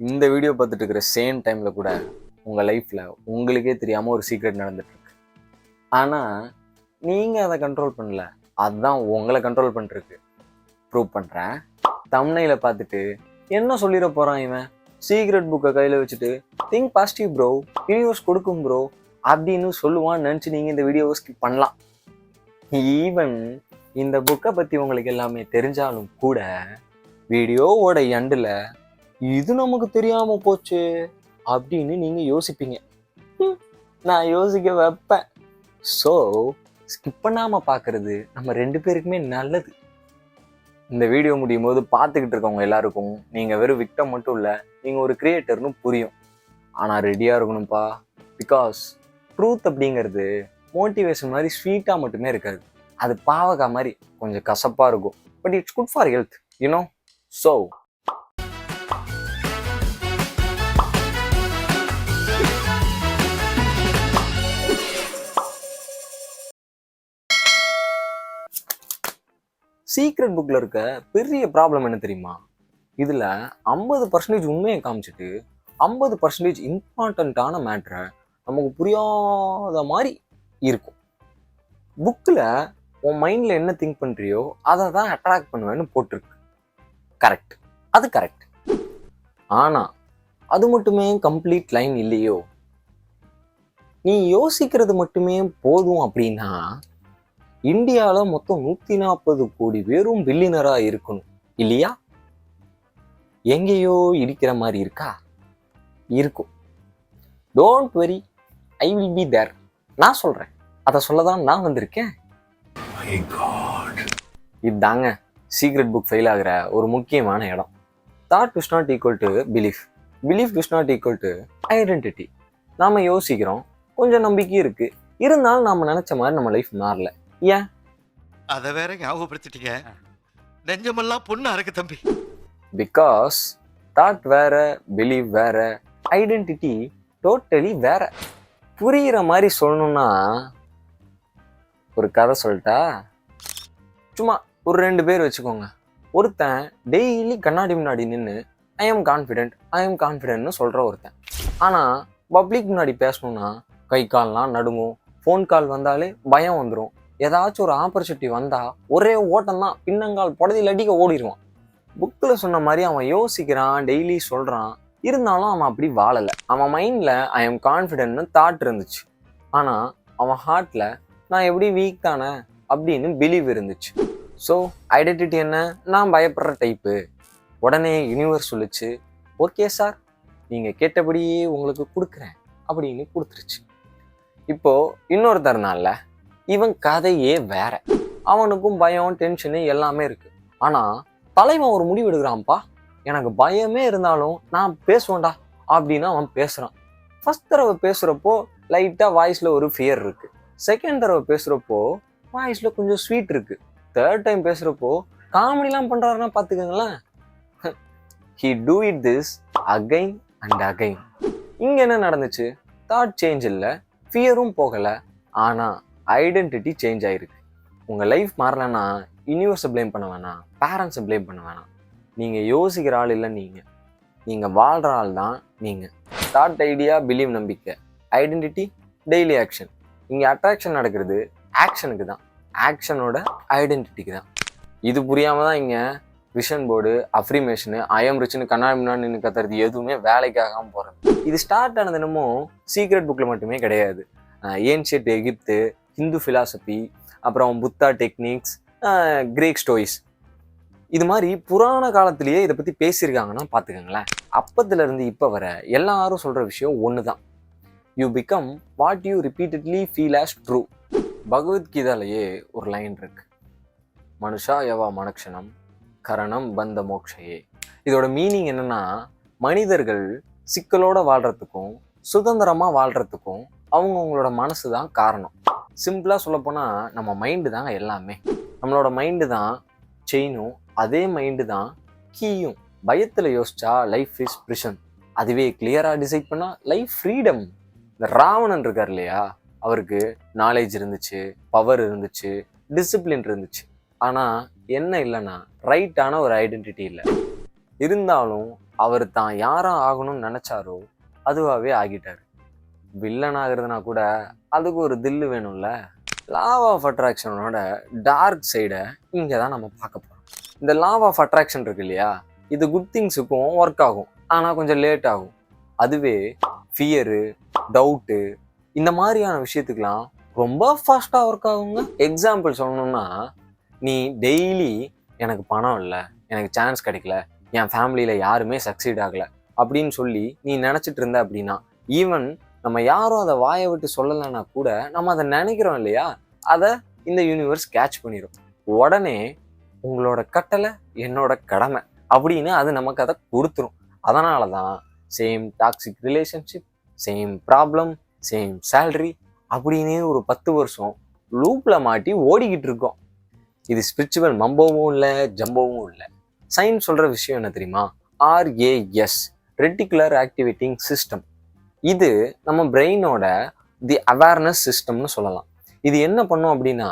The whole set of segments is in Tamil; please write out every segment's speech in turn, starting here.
இந்த வீடியோ பார்த்துட்டு இருக்கிற சேம் டைமில் கூட உங்கள் லைஃப்பில் உங்களுக்கே தெரியாமல் ஒரு சீக்ரெட் நடந்துட்டுருக்கு. ஆனால் நீங்கள் அதை கண்ட்ரோல் பண்ணல, அதுதான் உங்களை கண்ட்ரோல் பண்ணிருக்கு. ப்ரூவ் பண்ணுறேன். தம்ப்நெயிலை பார்த்துட்டு என்ன சொல்லிட போகிறான் இவன், சீக்ரெட் புக்கை கையில் வச்சுட்டு திங்க் பாசிட்டிவ் ப்ரோ, யூனிவர்ஸ் கொடுக்கும் ப்ரோ அப்படின்னு சொல்லுவான்னு நினச்சி நீங்கள் இந்த வீடியோவை ஸ்கிப் பண்ணலாம். ஈவன் இந்த புக்கை பற்றி உங்களுக்கு எல்லாமே தெரிஞ்சாலும் கூட வீடியோவோட எண்டில் இது நமக்கு தெரியாம போச்சு அப்படின்னு நீங்க யோசிப்பீங்க. நான் யோசிக்க வைப்பேன். ஸோ ஸ்கிப் பண்ணாம பாக்குறது நம்ம ரெண்டு பேருக்குமே நல்லது. இந்த வீடியோ முடியும் போது பார்த்துக்கிட்டு இருக்கவங்க எல்லாருக்கும் நீங்க வெறும் விக்டம் மட்டும் இல்லை, நீங்க ஒரு கிரியேட்டர்னு புரியும். ஆனா ரெடியா இருக்கணும்ப்பா. பிகாஸ் ட்ரூத் அப்படிங்கிறது மோட்டிவேஷன் மாதிரி ஸ்வீட்டா மட்டுமே இருக்காது. அது பாவக்காய் மாதிரி கொஞ்சம் கசப்பா இருக்கும். But it's good for health, you know. So secret புக்கில் இருக்க பெரிய ப்ராப்ளம் என்ன தெரியுமா? இதில் 50% உண்மையை காமிச்சிட்டு 50% இம்பார்ட்டண்ட்டான மேட்ரை நமக்கு புரியாத மாதிரி இருக்கும். புக்கில் உன் மைண்டில் என்ன திங்க் பண்ணுறியோ அதை தான் அட்ராக்ட் பண்ணுவேன்னு போட்டிருக்கு. கரெக்ட், அது கரெக்ட். ஆனால் அது மட்டுமே கம்ப்ளீட் லைன் இல்லையோ. நீ யோசிக்கிறது மட்டுமே போதும் அப்படின்னா இந்தியாவில் மொத்தம் 140 கோடி பேரும் பில்லியனரா இருக்கணும் இல்லையா? எங்கேயோ இடிக்கிற மாதிரி இருக்கா? இருக்கும். Don't worry, I will be there. நான் சொல்றேன், அதை சொல்லதான் நான் வந்திருக்கேன். இதுதாங்க சீக்ரெட் புக் ஃபெயில் ஆகிற ஒரு முக்கியமான இடம். Thought is not equal to belief, belief is not equal to identity. நாம யோசிக்கிறோம், கொஞ்சம் நம்பிக்கை இருக்கு, இருந்தாலும் நாம நினைச்ச மாதிரி நம்ம லைஃப் மாறல. ஏன்? அதை வேற ஞாபகப்படுத்திட்டீங்க. நெஞ்சமெல்லாம் பொண்ணா இருக்கு தம்பி. பிகாஸ் தாட் வேற, பிலீவ் வேற, ஐடென்டிட்டி டோட்டலி வேற. புரிகிற மாதிரி சொல்லணும்னா ஒரு கதை சொல்லிட்டா? சும்மா ஒரு 2 பேர் வச்சுக்கோங்க. ஒருத்தன் டெய்லி கண்ணாடி முன்னாடி நின்று ஐ எம் கான்ஃபிடென்ட்னு சொல்கிற ஒருத்தன். ஆனால் பப்ளிக் முன்னாடி பேசணும்னா கை கால்லாம் நடுங்கும், ஃபோன் கால் வந்தாலே பயம் வந்துடும். ஏதாச்சும் ஒரு ஆப்பர்ச்சுனிட்டி வந்தால் ஒரே ஓட்டம் தான், பின்னங்கால் புடதில் அடிக்க ஓடிடுவான். புக்கில் சொன்ன மாதிரி அவன் யோசிக்கிறான், டெய்லி சொல்கிறான், இருந்தாலும் அவன் அப்படி வாழலை. அவன் மைண்டில் ஐ எம் கான்ஃபிடென்ட்னு தாட் இருந்துச்சு, ஆனால் அவன் ஹார்ட்டில் நான் எப்படி வீக் தானே அப்படின்னு பிலீவ் இருந்துச்சு. ஸோ ஐடென்டிட்டி என்ன? நான் பயப்படுற டைப்பு. உடனே யூனிவர்ஸ் சொல்லிச்சு, ஓகே சார், நீங்கள் கேட்டபடியே உங்களுக்கு கொடுக்குறேன் அப்படின்னு கொடுத்துருச்சு. இப்போது இன்னொருத்தர்னால இவன் கதையே வேற. அவனுக்கும் பயம், டென்ஷனு எல்லாமே இருக்கு. ஆனால் தலைவன் ஒரு முடிவு எடுக்கிறான்ப்பா, எனக்கு பயமே இருந்தாலும் நான் பேசுவேன்டா அப்படின்னு அவன் பேசுகிறான். ஃபர்ஸ்ட் தடவை பேசுகிறப்போ லைட்டாக வாய்ஸில் ஒரு ஃபியர் இருக்கு. செகண்ட் தடவை பேசுகிறப்போ வாய்ஸில் கொஞ்சம் ஸ்வீட் இருக்கு. தேர்ட் டைம் பேசுகிறப்போ காமெடிலாம் பண்ணுறாருன்னா பார்த்துக்கங்களேன். He do it this again and again. இங்கே என்ன நடந்துச்சு? தாட் சேஞ்ச் இல்லை, ஃபியரும் போகலை, ஆனால் ஐடென்டிட்டி சேஞ்ச் ஆகிருக்கு. உங்கள் லைஃப் மாறலன்னா யூனிவர்ஸை ப்ளேம் பண்ண வேணாம், பேரண்ட்ஸை ப்ளேம் பண்ண வேணாம். நீங்கள் யோசிக்கிற ஆள் இல்லை, நீங்கள் வாழ்கிற ஆள் தான் நீங்கள். தாட், ஐடியா, பிலீவ், நம்பிக்கை, ஐடென்டிட்டி, டெய்லி ஆக்ஷன். இங்கே அட்ராக்ஷன் நடக்கிறது ஆக்ஷனுக்கு தான், ஆக்ஷனோட ஐடென்டிட்டிக்கு தான். இது புரியாமல் தான் இங்கே விஷன் போர்டு, அஃப்ரிமேஷனு, ஐஎம் ரிச்னு கண்ணாடி முன்னாடி நின்று கத்துறது எதுவுமே வேலைக்காகாமல் போகிறது. இது ஸ்டார்ட் ஆனது என்னமோ சீக்ரெட் புக்கில் மட்டுமே கிடையாது. ஏன்ஷியன்ட் எகிப்து, ஹிந்து ஃபிலாசபி, அப்புறம் புத்தா டெக்னிக்ஸ், கிரீக் ஸ்டோரிஸ், இது மாதிரி புராண காலத்திலேயே இதை பற்றி பேசியிருக்காங்கன்னா பார்த்துக்கங்களேன். அப்பத்துலேருந்து இப்போ வர எல்லாரும் சொல்கிற விஷயம் ஒன்று தான், you become what you repeatedly feel as true. பகவத்கீதாலேயே ஒரு லைன் இருக்கு, மனுஷா யவா மனக்ஷணம் கரணம் பந்த மோக்ஷயே. இதோட மீனிங் என்னன்னா, மனிதர்கள் சிக்கலோட வாழ்கிறதுக்கும் சுதந்திரமாக வாழ்கிறதுக்கும் அவங்களோட மனசு தான் காரணம். சிம்பிளாக சொல்லப்போனால் நம்ம மைண்டு தாங்க எல்லாமே. நம்மளோட மைண்டு தான் செயினும், அதே மைண்டு தான் கீயும். பயத்தில் யோசிச்சா லைஃப் இஸ் பிரிஷன், அதுவே கிளியராக டிசைட் பண்ணால் லைஃப் ஃப்ரீடம். இந்த ராவணன் இருக்கார் இல்லையா, அவருக்கு நாலேஜ் இருந்துச்சு, பவர் இருந்துச்சு, டிசிப்ளின் இருந்துச்சு. ஆனால் என்ன இல்லைன்னா ரைட்டான ஒரு ஐடென்டிட்டி இல்லை. இருந்தாலும் அவர் தான் யாரா ஆகணும்னு நினைச்சாரோ அதுவாகவே ஆகிட்டாரு. வில்லன் ஆகுறதுனா கூட அதுக்கு ஒரு தில்லு வேணும்ல. லா ஆஃப் அட்ராக்ஷனோட டார்க் சைடை இங்கே தான் நம்ம பார்க்க போகிறோம். இந்த லா ஆஃப் அட்ராக்ஷன் இருக்கு இல்லையா, இது குட் திங்ஸுக்கும் ஒர்க் ஆகும், ஆனால் கொஞ்சம் லேட் ஆகும். அதுவே ஃபியரு, டவுட்டு, இந்த மாதிரியான விஷயத்துக்கெலாம் ரொம்ப ஃபாஸ்ட்டாக ஒர்க் ஆகுங்க. எக்ஸாம்பிள் சொல்லணும்னா, நீ டெய்லி எனக்கு பணம் இல்லை, எனக்கு சான்ஸ் கிடைக்கல, என் ஃபேமிலியில் யாருமே சக்சீட் ஆகலை அப்படின்னு சொல்லி நீ நினச்சிட்டு இருந்த அப்படின்னா, ஈவன் நம்ம யாரும் அதை வாயை விட்டு சொல்லலைன்னா கூட நம்ம அதை நினைக்கிறோம் இல்லையா, அதை இந்த யூனிவர்ஸ் கேட்ச் பண்ணிடும். உடனே உங்களோட கட்டளை என்னோட கடமை அப்படின்னு அது நமக்கு அதை கொடுத்துரும். அதனால தான் same toxic relationship, same problem, same salary அப்படின்னு ஒரு 10 வருஷம் லூப்பில் மாட்டி ஓடிக்கிட்டு இருக்கோம். இது ஸ்பிரிச்சுவல் மம்போவும் இல்லை, ஜம்போவும் இல்லை. சயின்ஸ் சொல்கிற விஷயம் என்ன தெரியுமா? RAS, reticular activating system. இது நம்ம பிரெயினோட தி அவேர்னஸ் சிஸ்டம்னு சொல்லலாம். இது என்ன பண்ணும் அப்படின்னா,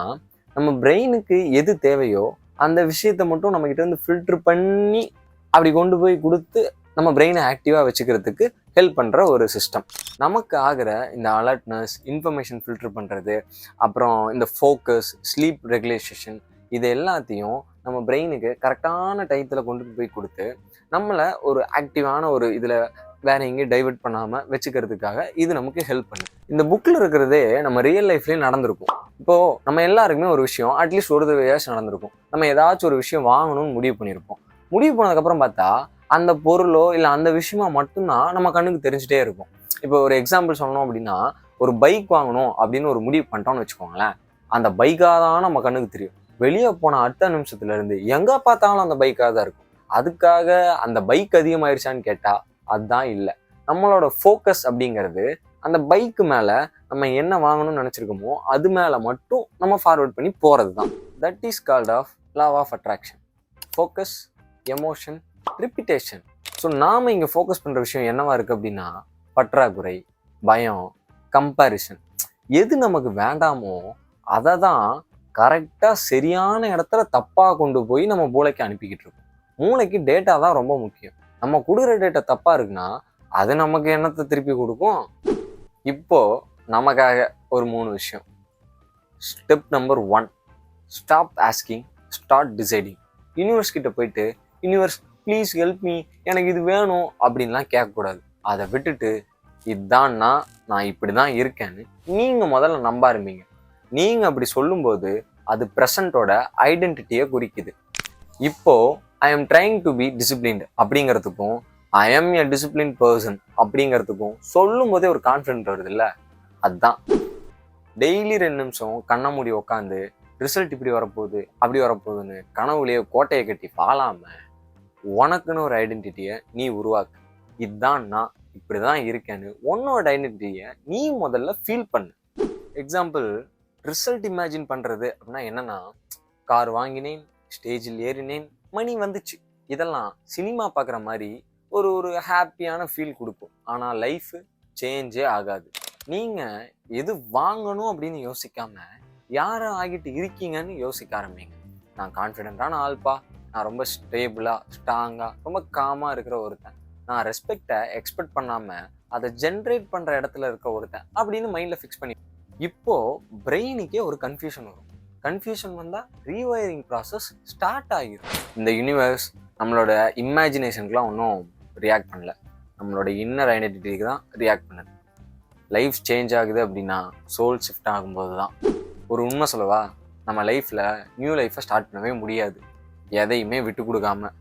நம்ம பிரெயினுக்கு எது தேவையோ அந்த விஷயத்தை மட்டும் நம்மக்கிட்ட இருந்து ஃபில்டர் பண்ணி அப்படி கொண்டு போய் கொடுத்து நம்ம பிரெயினை ஆக்டிவாக வச்சுக்கிறதுக்கு ஹெல்ப் பண்ணுற ஒரு சிஸ்டம். நமக்கு ஆகிற இந்த அலர்ட்னஸ், இன்ஃபர்மேஷன் ஃபில்டர் பண்ணுறது, அப்புறம் இந்த ஃபோக்கஸ், ஸ்லீப் ரெகுலேஷன், இது எல்லாத்தையும் நம்ம பிரெயினுக்கு கரெக்டான டயத்தில் கொண்டு போய் கொடுத்து நம்மளை ஒரு ஆக்டிவான ஒரு இதில் வேற எங்கேயும் டைவெர்ட் பண்ணாமல் வச்சுக்கிறதுக்காக இது நமக்கு ஹெல்ப் பண்ணுது. இந்த புக்கில் இருக்கிறதே நம்ம ரியல் லைஃப்லேயும் நடந்திருக்கும். இப்போது நம்ம எல்லாருக்குமே ஒரு விஷயம் அட்லீஸ்ட் ஒரு தடவையாச்சும் நடந்திருக்கும். நம்ம ஏதாச்சும் ஒரு விஷயம் வாங்கணும்னு முடிவு பண்ணியிருப்போம். முடிவு பண்ணதுக்கப்புறம் பார்த்தா அந்த பொருளோ இல்லை அந்த விஷயமா மட்டும்தான் நம்ம கண்ணுக்கு தெரிஞ்சுட்டே இருக்கும். இப்போ ஒரு எக்ஸாம்பிள் சொல்லணும் அப்படின்னா, ஒரு பைக் வாங்கணும் அப்படின்னு ஒரு முடிவு பண்ணிட்டோம்னு வச்சுக்கோங்களேன். அந்த பைக்காக தான் நம்ம கண்ணுக்கு தெரியும். வெளியே போன அடுத்த நிமிஷத்துல இருந்து எங்கே பார்த்தாலும் அந்த பைக்காக தான் இருக்கும். அதுக்காக அந்த பைக் அதிகமாயிருச்சான்னு கேட்டால் அதுதான் இல்லை. நம்மளோட ஃபோக்கஸ் அப்படிங்கிறது அந்த பைக்கு மேலே நம்ம என்ன வாங்கணும்னு நினச்சிருக்கோமோ அது மேலே மட்டும் நம்ம ஃபார்வர்ட் பண்ணி போகிறது தான். That is called of law of attraction. Focus, emotion, repetition. So நாம் இங்கே ஃபோக்கஸ் பண்ணுற விஷயம் என்னவா இருக்குது அப்படின்னா, பற்றாக்குறை, பயம், கம்பேரிசன். எது நமக்கு வேண்டாமோ அதை தான் கரெக்டாக சரியான இடத்துல தப்பாக கொண்டு போய் நம்ம மூளைக்கு அனுப்பிக்கிட்டு இருக்கோம். மூளைக்கு டேட்டா தான் ரொம்ப முக்கியம். நம்ம கொடுக்குற டேட்டா தப்பாக இருக்குன்னா அது நமக்கு என்னத்தை திருப்பி கொடுக்கும்? இப்போ நமக்காக ஒரு 3 விஷயம். Step number 1, stop asking, start deciding. Universe கிட்ட போயிட்டு யூனிவர்ஸ் ப்ளீஸ் ஹெல்ப் மீ, எனக்கு இது வேணும் அப்படின்லாம் கேட்கக்கூடாது. அதை விட்டுட்டு இதுதான்னா நான் இப்படி தான் இருக்கேன்னு நீங்கள் முதல்ல நம்ப ஆரம்பிங்க. நீங்கள் அப்படி சொல்லும்போது அது ப்ரெசண்ட்டோட ஐடென்டிட்டியை குறிக்குது. இப்போது I am trying to be disciplined அப்படிங்கிறதுக்கும் I am a discipline person அப்படிங்கிறதுக்கும் சொல்லும் போதே ஒரு கான்ஃபிடென்ட் வருது இல்லை? அதுதான் டெய்லி 2 நிமிஷம் கண்ணை மூடி உக்காந்து ரிசல்ட் இப்படி வரப்போகுது அப்படி வரப்போகுதுன்னு கனவுலேயே கோட்டையை கட்டி வாழாமல் உனக்குன்னு ஒரு ஐடென்டிட்டியை நீ உருவாக்கு. இதுதான் நான் இப்படி தான் இருக்கேன்னு உன்னோட ஐடென்டிட்டியை நீ முதல்ல ஃபீல் பண்ணு. எக்ஸாம்பிள், ரிசல்ட் இமேஜின் பண்ணுறது அப்படின்னா என்னன்னா, கார் வாங்கினேன், ஸ்டேஜில் ஏறினேன், மணி வந்துச்சு. இதெல்லாம் சினிமா பார்க்குற மாதிரி ஒரு ஹாப்பியான ஃபீல் கொடுக்கும். ஆனால் லைஃப் சேஞ்சே ஆகாது. நீங்கள் எது வாங்கணும் அப்படின்னு யோசிக்காம யாரை ஆகிட்டு இருக்கீங்கன்னு யோசிக்க ஆரம்பிங்க. நான் கான்ஃபிடென்ட்டான ஆள்பா, நான் ரொம்ப ஸ்டேபிளாக, ஸ்ட்ராங்காக, ரொம்ப காமாக இருக்கிற ஒருத்தன், நான் ரெஸ்பெக்டை எக்ஸ்பெக்ட் பண்ணாமல் அதை ஜென்ரேட் பண்ணுற இடத்துல இருக்க ஒருத்தன் அப்படின்னு மைண்டில் ஃபிக்ஸ் பண்ணி இப்போது பிரெயினுக்கே ஒரு கன்ஃபியூஷன் வரும். கன்ஃபியூஷன் வந்தால் ரீவயரிங் ப்ராசஸ் ஸ்டார்ட் ஆகிடும். இந்த யூனிவர்ஸ் நம்மளோட இமேஜினேஷனுக்குலாம் ஒன்றும் ரியாக்ட் பண்ணல, நம்மளோட இன்னர் ஐடென்டிட்டிக்கு தான் ரியாக்ட் பண்ணுது. லைஃப் சேஞ்ச் ஆகுது அப்படின்னா சோல் ஷிஃப்ட் ஆகும்போது தான். ஒரு உண்மை சொல்லவா, நம்ம லைஃப்பில் நியூ லைஃப்பை ஸ்டார்ட் பண்ணவே முடியாது. எதையுமே விட்டு கொடுக்காம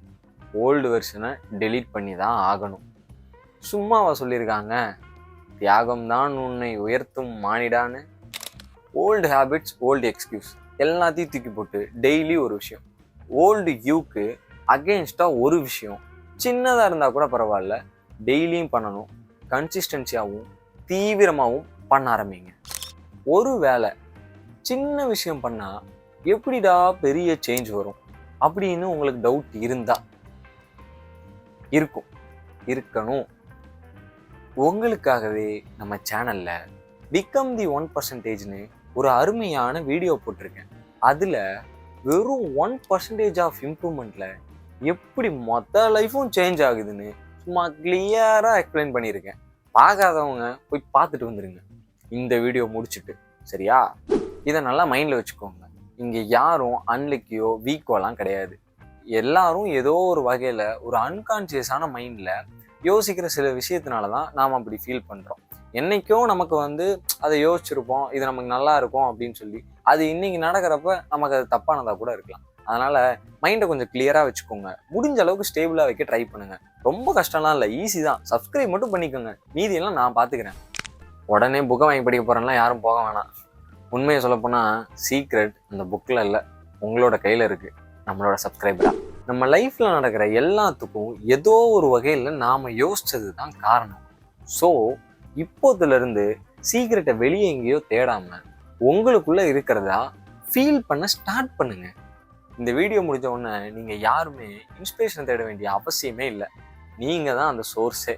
ஓல்டு வெர்ஷனை டெலீட் பண்ணி தான் ஆகணும். சும்மாவா சொல்லியிருக்காங்க, தியாகம்தான் உன்னை உயர்த்தும் மானிடான்னு? ஓல்டு ஹேபிட்ஸ், ஓல்டு எக்ஸ்கியூஸ் எல்லாத்தையும் தூக்கி போட்டு டெய்லி ஒரு விஷயம், ஓல்டு யூக்கு அகெயின்ஸ்டாக ஒரு விஷயம் சின்னதாக இருந்தால் கூட பரவாயில்ல, டெய்லியும் பண்ணணும். கன்சிஸ்டன்சியாகவும் தீவிரமாகவும் பண்ண ஆரம்பிங்க. ஒரு வேளை சின்ன விஷயம் பண்ணால் எப்படிடா பெரிய சேஞ்ச் வரும் அப்படின்னு உங்களுக்கு டவுட் இருந்தால் இருக்கணும். உங்களுக்காகவே நம்ம சேனலில் பிகம் தி 1%ன்னு ஒரு அருமையான வீடியோ போட்டிருக்கேன். அதில் வெறும் 1% ஆஃப் இம்ப்ரூவ்மெண்ட்டில் எப்படி மொத்த லைஃப்பும் சேஞ்ச் ஆகுதுன்னு சும்மா கிளியராக எக்ஸ்பிளைன் பண்ணியிருக்கேன். பார்க்காதவங்க போய் பார்த்துட்டு வந்துடுங்க இந்த வீடியோ முடிச்சுட்டு. சரியா? இதை நல்லா மைண்டில் வச்சுக்கோங்க. இங்கே யாரும் அன்லக்கியோ வீக்கோலாம் கிடையாது. எல்லாரும் ஏதோ ஒரு வகையில் ஒரு அன்கான்சியஸான மைண்டில் யோசிக்கிற சில விஷயத்தினால தான் நாம் அப்படி ஃபீல் பண்ணுறோம். என்னைக்கும் நமக்கு அதை யோசிச்சிருப்போம், இது நமக்கு நல்லா இருக்கும் அப்படின்னு சொல்லி. அது இன்னைக்கு நடக்கிறப்ப நமக்கு அது தப்பானதாக கூட இருக்கலாம். அதனால் மைண்டை கொஞ்சம் கிளியராக வச்சுக்கோங்க. முடிஞ்ச அளவுக்கு ஸ்டேபிளாக வைக்க ட்ரை பண்ணுங்கள். ரொம்ப கஷ்டம்லாம் இல்லை, ஈஸி தான். சப்ஸ்கிரைப் மட்டும் பண்ணிக்கோங்க, மீதியெல்லாம் நான் பார்த்துக்கிறேன். உடனே புக்கை வாங்கி படிக்க போகிறேன்னா யாரும் போக வேணாம். உண்மையை சொல்லப்போனால் சீக்ரெட் அந்த புக்கில் இல்லை, உங்களோட கையில் இருக்குது. நம்மளோட சப்ஸ்கிரைபரா நம்ம லைஃப்பில் நடக்கிற எல்லாத்துக்கும் ஏதோ ஒரு வகையில் நாம் யோசிச்சது தான் காரணம். ஸோ இப்போதுலேருந்து சீக்ரெட்டை வெளியே எங்கேயோ தேடாமல் உங்களுக்குள்ளே இருக்கிறதா ஃபீல் பண்ண ஸ்டார்ட் பண்ணுங்க. இந்த வீடியோ முடிஞ்ச உடனே நீங்கள் யாருமே இன்ஸ்பிரேஷன் தேட வேண்டிய அவசியமே இல்லை. நீங்கள் தான் அந்த சோர்ஸே.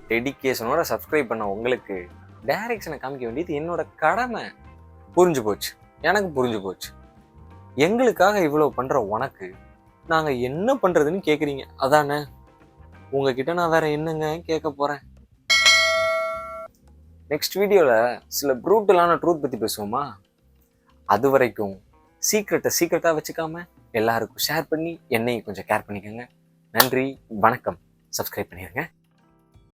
டெடிகேஷனோட சப்ஸ்கிரைப் பண்ண உங்களுக்கு டைரக்ஷனை காமிக்க வேண்டியது என்னோட கடமை. புரிஞ்சு போச்சு, எனக்கு புரிஞ்சு போச்சு. எங்களுக்காக இவ்வளோ பண்ணுற உனக்கு நாங்கள் என்ன பண்ணுறதுன்னு கேட்குறீங்க, அதானே? உங்ககிட்ட நான் வேற என்னங்க கேட்க போகிறேன்? நெக்ஸ்ட் வீடியோவில் சில ப்ரூட்டலான ட்ரூத் பற்றி பேசுவோமா? அது வரைக்கும் சீக்ரெட்டாக வச்சுக்காம எல்லாருக்கும் ஷேர் பண்ணி என்னையும் கொஞ்சம் கேர் பண்ணிக்கோங்க. நன்றி, வணக்கம். சப்ஸ்கிரைப் பண்ணிடுங்க.